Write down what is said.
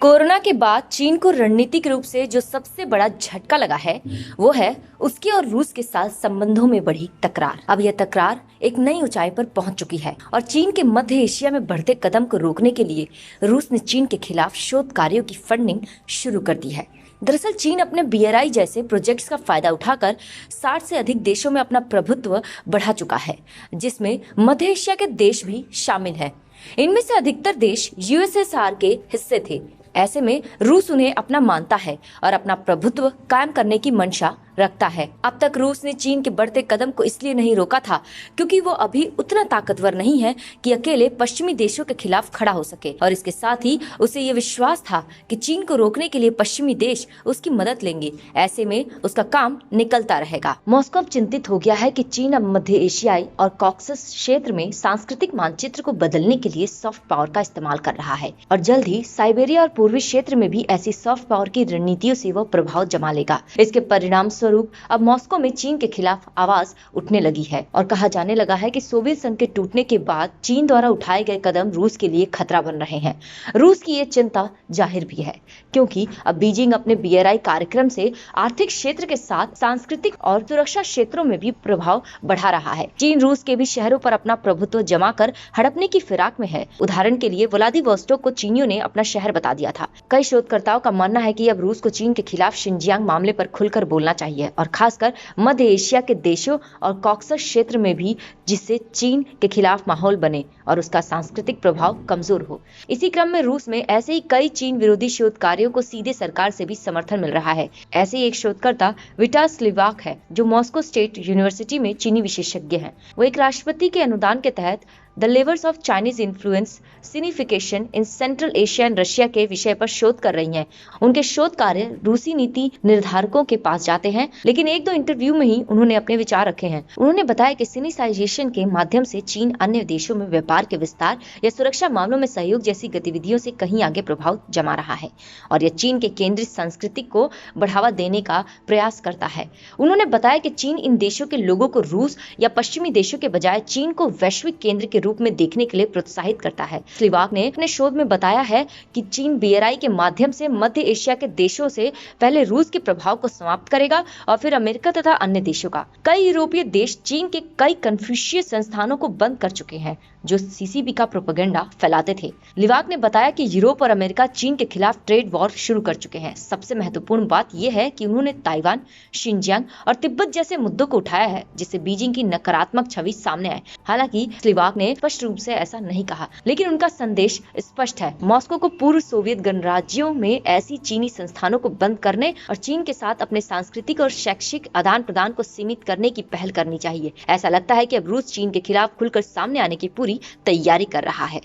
Corona के बाद चीन को रणनीतिक रूप से जो सबसे बड़ा झटका लगा है वो है उसके और रूस के साथ संबंधों में बढ़ी तकरार। अब यह तकरार एक नई ऊंचाई पर पहुंच चुकी है और चीन के मध्य एशिया में बढ़ते कदम को रोकने के लिए रूस ने चीन के खिलाफ शोध कार्यों की फंडिंग शुरू कर दी है। दरअसल चीन अपने BRI जैसे प्रोजेक्ट्स का फायदा उठाकर 60 से अधिक देशों में अपना प्रभुत्व बढ़ा चुका है, जिसमें मध्य एशिया के देश भी शामिल हैं। इनमें से अधिकतर देश USSR के हिस्से थे। ऐसे में रूस उन्हें अपना मानता है और अपना प्रभुत्व कायम करने की मंशा रखता है। अब तक रूस ने चीन के बढ़ते कदम को इसलिए नहीं रोका था क्योंकि वो अभी उतना ताकतवर नहीं है कि अकेले पश्चिमी देशों के खिलाफ खड़ा हो सके, और इसके साथ ही उसे ये विश्वास था कि चीन को रोकने के लिए पश्चिमी देश उसकी मदद लेंगे। ऐसे में उसका काम निकलता रहेगा। मॉस्को अब चिंतित हो गया है कि चीन अब मध्य एशियाई और कॉकसस क्षेत्र में सांस्कृतिक मानचित्र को बदलने के लिए सॉफ्ट पावर का इस्तेमाल कर रहा है और जल्द ही साइबेरिया और पूर्वी क्षेत्र में भी ऐसी सॉफ्ट पावर की रणनीतियों से वो प्रभाव जमा लेगा। इसके परिणाम स्वरूप अब मॉस्को में चीन के खिलाफ आवाज उठने लगी है और कहा जाने लगा है कि सोवियत संघ के टूटने के बाद चीन द्वारा उठाए गए कदम रूस के लिए खतरा बन रहे हैं। रूस की ये चिंता जाहिर भी है क्योंकि अब बीजिंग अपने BRI कार्यक्रम से आर्थिक क्षेत्र के साथ सांस्कृतिक और सुरक्षा क्षेत्रों में भी प्रभाव बढ़ा रहा है। चीन रूस के भी शहरों पर अपना प्रभुत्व जमा कर हड़पने की फिराक में है। उदाहरण के लिए व्लादिवोस्टोक को चीनियों ने अपना शहर बता दिया था। कई शोधकर्ताओं का मानना है कि अब रूस को चीन के खिलाफ शिनजियांग मामले पर खुलकर बोलना चाहिए और खासकर मध्य एशिया के देशों और कॉकसस क्षेत्र में भी, जिससे चीन के खिलाफ माहौल बने और उसका सांस्कृतिक प्रभाव कमजोर हो। इसी क्रम में रूस में ऐसे ही कई चीन विरोधी शोध कार्यों को सीधे सरकार से भी समर्थन मिल रहा है। ऐसे ही एक शोधकर्ता विटाल स्लिवाक है जो मॉस्को स्टेट यूनिवर्सिटी में चीनी विशेषज्ञ हैं। वो एक राष्ट्रपति के अनुदान के तहत the levels of Chinese influence signification in central Asia and Russia के विषय पर शोध कर रही हैं। उनके शोध कार्य रूसी नीति निर्धारकों के पास जाते हैं, लेकिन 1-2 इंटरव्यू में ही उन्होंने अपने विचार रखे हैं। उन्होंने बताया कि सिनिसाइजेशन के माध्यम से चीन अन्य देशों में व्यापार के विस्तार या सुरक्षा मामलों में सहयोग जैसी गतिविधियों से कहीं आगे प्रभाव जमा रहा है और यह चीन के केंद्रित संस्कृति को बढ़ावा देने का प्रयास करता है। उन्होंने बताया कि चीन इन देशों के लोगों को रूस या पश्चिमी देशों के बजाय चीन को वैश्विक केंद्र के रूप में देखने के लिए प्रोत्साहित करता है। स्लिवाक ने अपने शोध में बताया है कि चीन BRI के माध्यम से मध्य एशिया के देशों से पहले रूस के प्रभाव को समाप्त करेगा और फिर अमेरिका तथा अन्य देशों का। कई यूरोपीय देश चीन के कई कन्फ्यूशियस संस्थानों को बंद कर चुके हैं जो CCP का प्रोपेगेंडा फैलाते थे। लिवाक ने बताया कि यूरोप और अमेरिका चीन के खिलाफ ट्रेड वॉर शुरू कर चुके हैं। सबसे महत्वपूर्ण बात यह है कि उन्होंने ताइवान, शिनजियांग और तिब्बत जैसे मुद्दों को उठाया है जिससे बीजिंग की नकारात्मक छवि सामने आए। हालांकि स्लिवाक ने स्पष्ट रूप से ऐसा नहीं कहा, लेकिन उनका संदेश स्पष्ट है। मॉस्को को पूर्व सोवियत गणराज्यों में ऐसी चीनी संस्थानों को बंद करने और चीन के साथ अपने सांस्कृतिक और शैक्षिक आदान प्रदान को सीमित करने की पहल करनी चाहिए। ऐसा लगता है कि अब रूस चीन के खिलाफ खुलकर सामने आने की पूरी तैयारी कर रहा है।